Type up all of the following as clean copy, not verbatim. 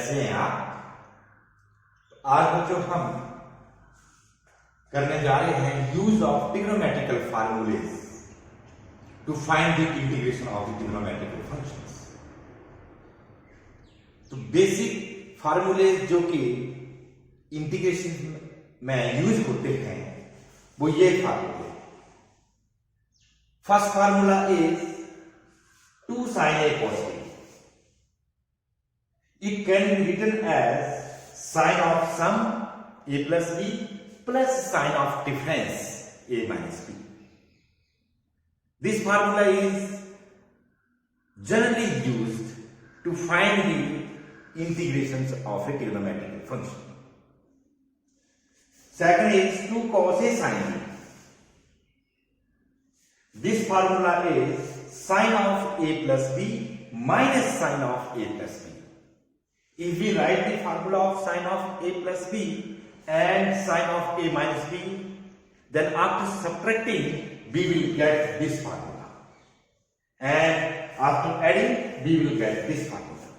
कैसे हैं आप? आज बच्चों हम करने जा रहे हैं use of trigonometrical formulas to find the integration of the trigonometrical functions. तो बेसिक फार्मूलेज जो कि इंटीग्रेशन में यूज होते हैं वो ये फार्मूले। First formula is 2 sin a cos b. It can be written as sine of sum a plus b plus sine of difference a minus b. This formula is generally used to find the integrations of a trigonometric function. Second is 2 cos a sin b. This formula is sine of a plus b minus sine of a plus b. If we write the formula of sine of a plus b and sine of a minus b, then after subtracting we will get this formula, and after adding we will get this formula.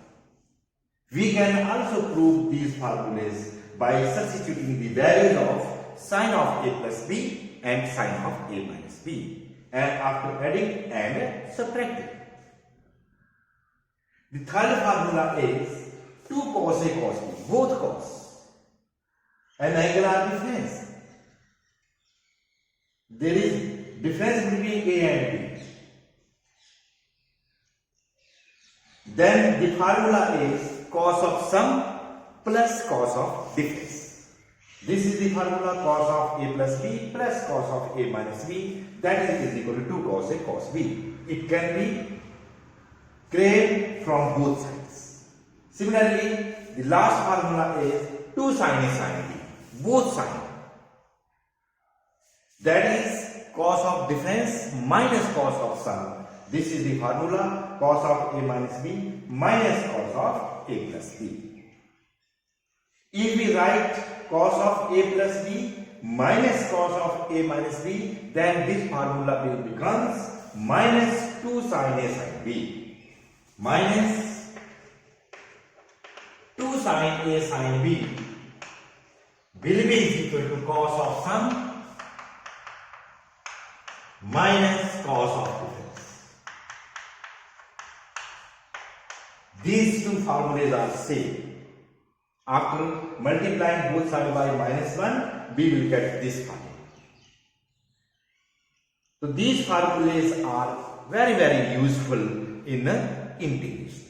We can also prove these formulas by substituting the values of sine of a plus b and sine of a minus b, and after adding and subtracting. The third formula is 2 cos a cos b. Both cos and angle are difference. There is difference between a and b. Then the formula is cos of sum plus cos of difference. This is the formula cos of a plus b plus cos of a minus b, that is equal to 2 cos a cos b. It can be created from both sides. Similarly, the last formula is 2 sin a sin b, both sine. That is cos of difference minus cos of sum. This is the formula cos of a minus b minus cos of a plus b. If we write cos of a plus b minus cos of a minus b, then this formula will becomes minus 2 sin a sin b minus 2 sin a sin b will be equal to cos of sum minus cos of difference. These two formulas are same. After multiplying both sides by minus 1, we will get this formula. So these formulas are very useful in integrations.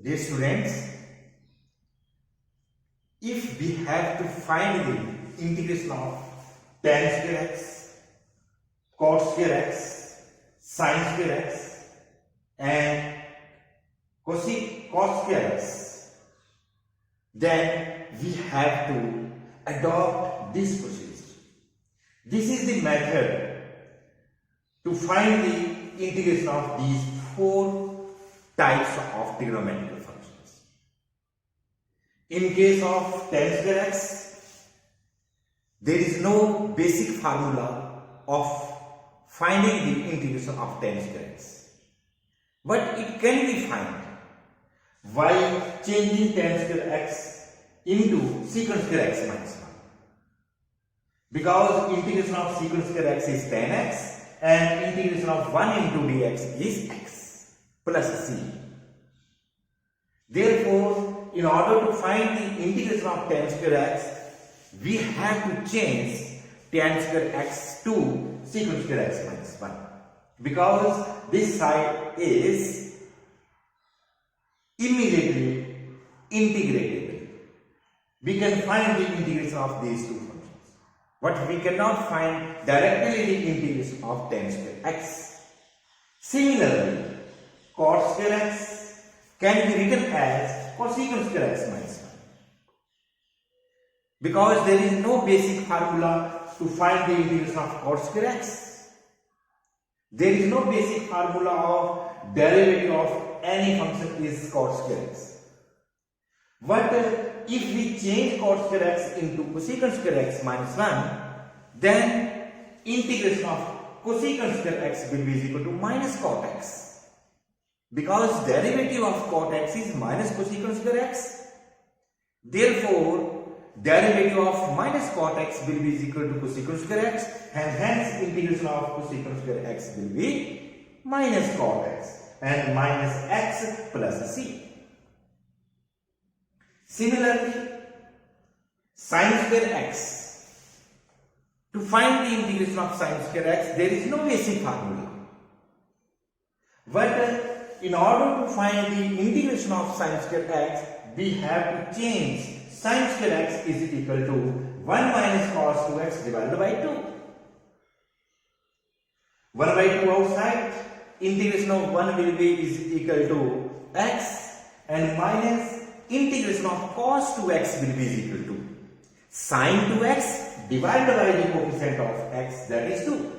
Dear students, if we have to find the integration of tan square x, cot square x, sin square x and cos square x, then we have to adopt this procedure. This is the method to find the integration of these 4 types of trigonometric functions. In case of tan square x, there is no basic formula of finding the integration of tan square x, but it can be found by changing tan square x into secant square x minus 1, because integration of secant square x is tan x and integration of 1 into dx is x plus c. Therefore, in order to find the integration of tan square x, we have to change tan square x to secant square x minus 1, because this side is immediately integratable. We can find the integration of these two functions, but we cannot find directly the integration of tan square x. Similarly, cot square x can be written as cosecant square x minus 1, because there is no basic formula to find the integration of cot square x. There is no basic formula of derivative of any function is cos square x. But if we change cos square x into cosecant square x minus 1, then integration of cosecant square x will be equal to minus cot x. Because derivative of cot x is minus cosecant square x. Therefore, derivative of minus cot x will be equal to cosecant square x, and hence integration of cosecant square x will be minus cot x and minus x plus c. Similarly, sin square x. To find the integration of sin square x, there is no basic formula. But in order to find the integration of sin square x, we have to change sin square x is equal to 1 minus cos 2x divided by 2. 1 by 2 outside, integration of 1 will be is equal to x, and minus integration of cos 2x will be equal to sin 2x divided by the coefficient of x, that is 2.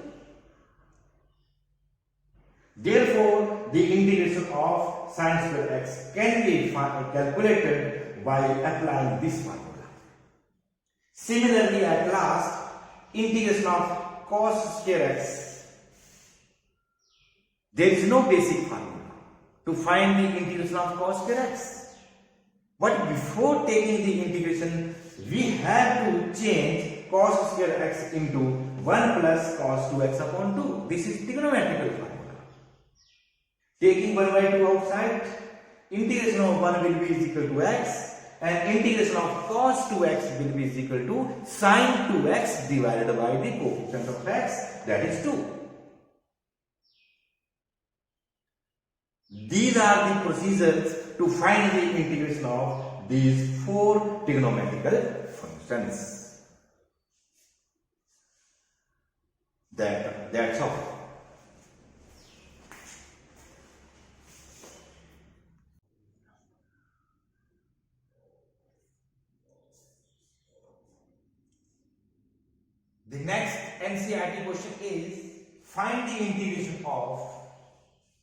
Therefore, the integration of sin square x can be calculated by applying this formula. Similarly, at last, integration of cos square x. There is no basic formula to find the integration of cos square x. But before taking the integration, we have to change cos square x into 1 plus cos 2x upon 2. This is trigonometric formula. Taking 1 by 2 outside, integration of 1 will be equal to x, and integration of cos 2x will be equal to sin 2x divided by the coefficient of x, that is 2. These are the procedures to find the integration of these 4 trigonometrical functions. That's all. The next NCERT question is, find the integration of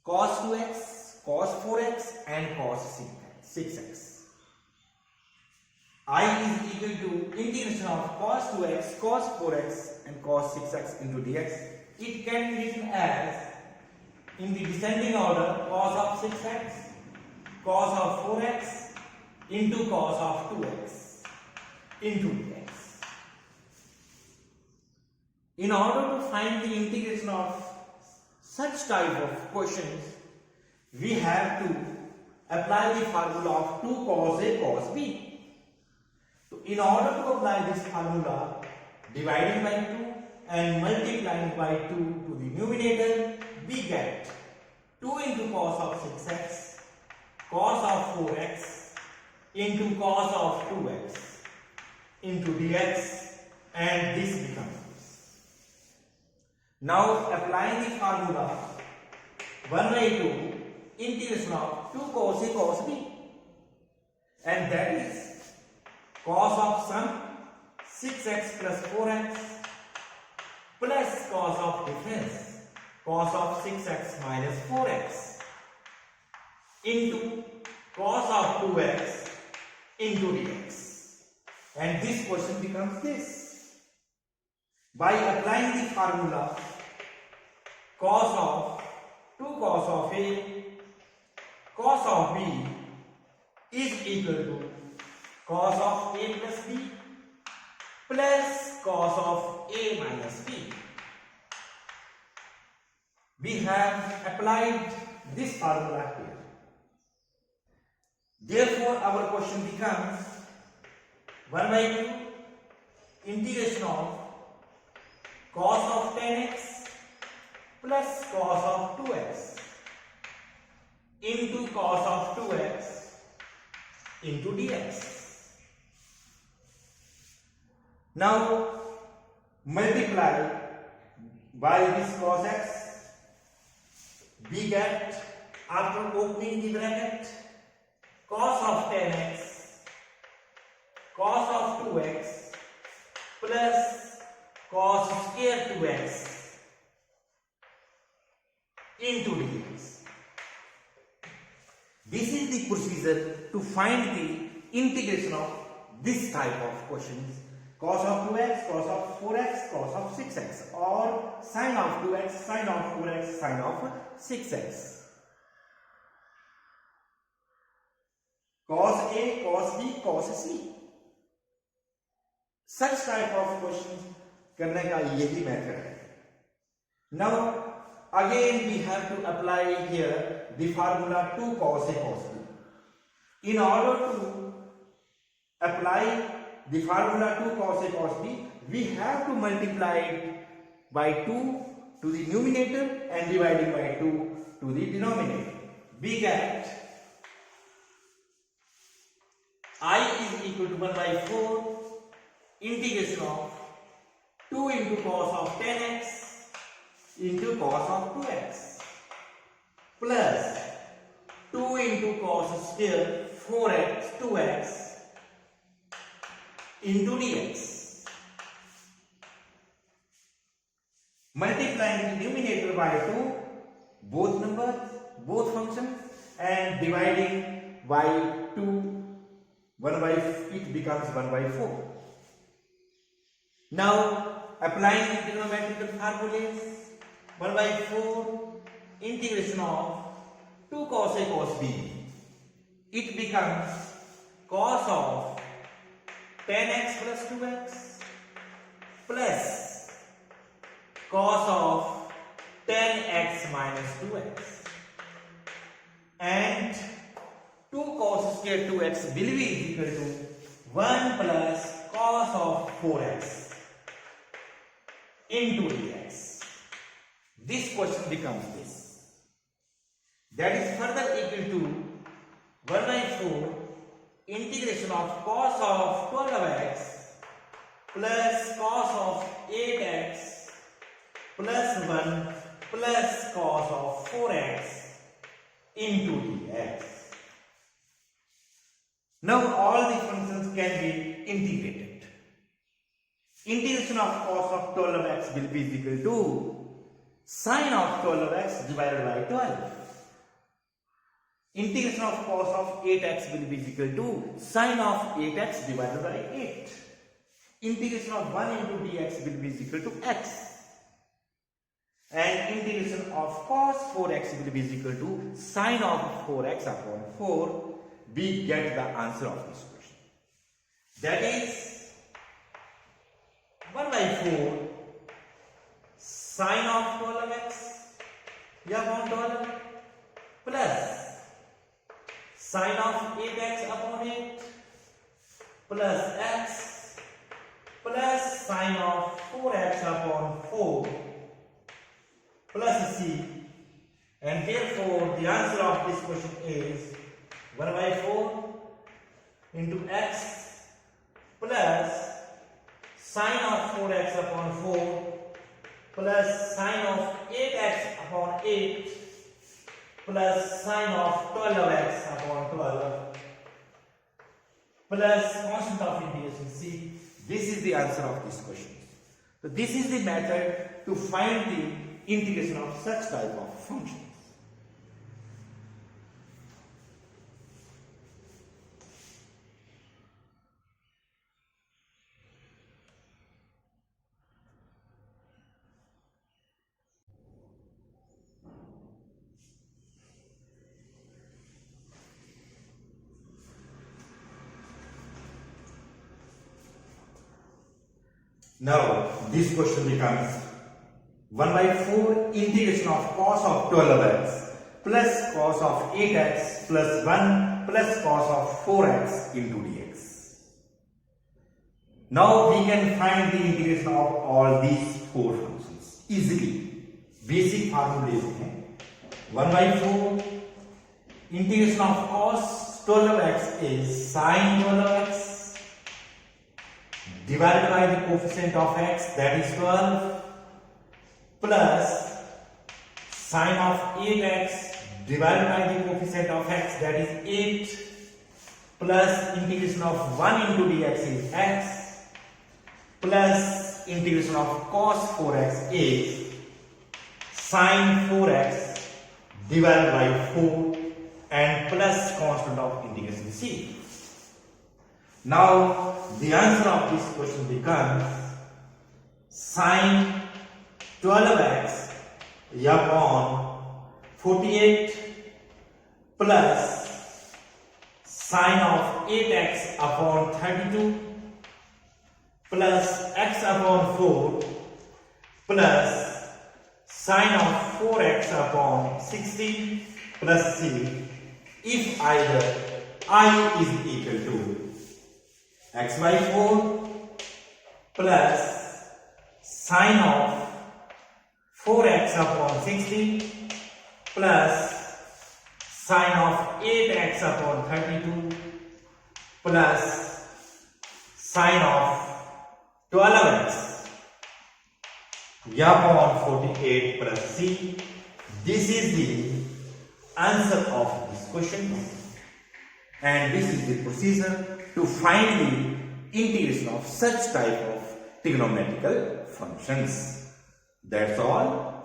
cos 2x, cos 4x and cos 6x. I is equal to integration of cos 2x, cos 4x and cos 6x into dx. It can be written as, in the descending order, cos of 6x, cos of 4x into cos of 2x into dx. In order to find the integration of such type of questions, we have to apply the formula of 2 cos A cos B. So in order to apply this formula, dividing by 2 and multiplying by 2 to the numerator, we get 2 into cos of 6x, cos of 4x into cos of 2x into dx, and this becomes this. Now applying the formula 1 by 2 integration of 2 cos A cos B, and that is cos of sum 6x plus 4x plus cos of difference cos of 6x minus 4x into cos of 2x into dx, and this question becomes this. By applying the formula cos of 2 cos of A cos of B is equal to cos of A plus B plus cos of A minus B. We have applied this formula here. Therefore, our question becomes 1 by 2 integration of cos of 10x plus cos of 2x into cos of 2x into dx. Now multiply by this cos x, we get, after opening the bracket, cos of 10x cos of 2x plus cos square 2x into dx. This is the procedure to find the integration of this type of questions. Cos of 2x, cos of 4x, cos of 6x, or sin of 2x, sin of 4x, sin of 6x. Cos A, cos B, cos C. Such type of questions करने का यही method है. Now again we have to apply here the formula 2 cos A cos B. In order to apply the formula 2 cos A cos B, we have to multiply it by 2 to the numerator and dividing by 2 to the denominator. We get I is equal to 1 by 4 integration of 2 into cos of 10x into cos of 2x plus 2 into cos square 4x 2x into dx. Multiplying the numerator by 2, both numbers, both functions, and dividing by 2, it becomes 1 by 4. Now, applying the trigonometric formulas, 1 by 4 integration of 2 cos A cos B, it becomes cos of 10x plus 2x plus cos of 10x minus 2x, and 2 cos square 2x will be equal to 1 plus cos of 4x into dx. This question becomes this. That is further equal to 1 by 4 integration of cos of 12x plus cos of 8x plus 1 plus cos of 4x into dx. Now all the functions can be integrated. Integration of cos of 12x will be equal to sin of 12x divided by 12. Integration of cos of 8x will be equal to sin of 8x divided by 8. Integration of 1 into dx will be equal to x. And integration of cos 4x will be equal to sin of 4x upon 4. We get the answer of this question. That is 1 by 4 sin of 12x upon 12 plus sin of 8x upon 8 plus x plus sin of 4x upon 4 plus c, and therefore the answer of this question is 1 by 4 into x plus sin of 4x upon 4 plus sin of 8x upon 8 plus sin of 12x upon 12 plus constant of integration c. This is the answer of this question. So this is the method to find the integration of such type of functions. Now, this question becomes 1 by 4 integration of cos of 12x plus cos of 8x plus 1 plus cos of 4x into dx. Now, we can find the integration of all these 4 functions easily. Basic formula is 1 by 4 integration of cos 12x is sin 12x divided by the coefficient of x, that is 12, plus sin of 8x divided by the coefficient of x, that is 8, plus integration of 1 into dx is x, plus integration of cos 4x is sin 4x divided by 4 and plus constant of integration c. Now the answer of this question becomes sine 12x upon 48 plus sine of 8x upon 32 plus x upon 4 plus sine of 4x upon 16 plus c if either I is equal to x by 4 plus sine of 4x upon 16 plus sine of 8x upon 32 plus sine of 12x upon 48 plus c. This is the answer of this question, and this is the procedure to find the integration of such type of trigonometrical functions. That's all.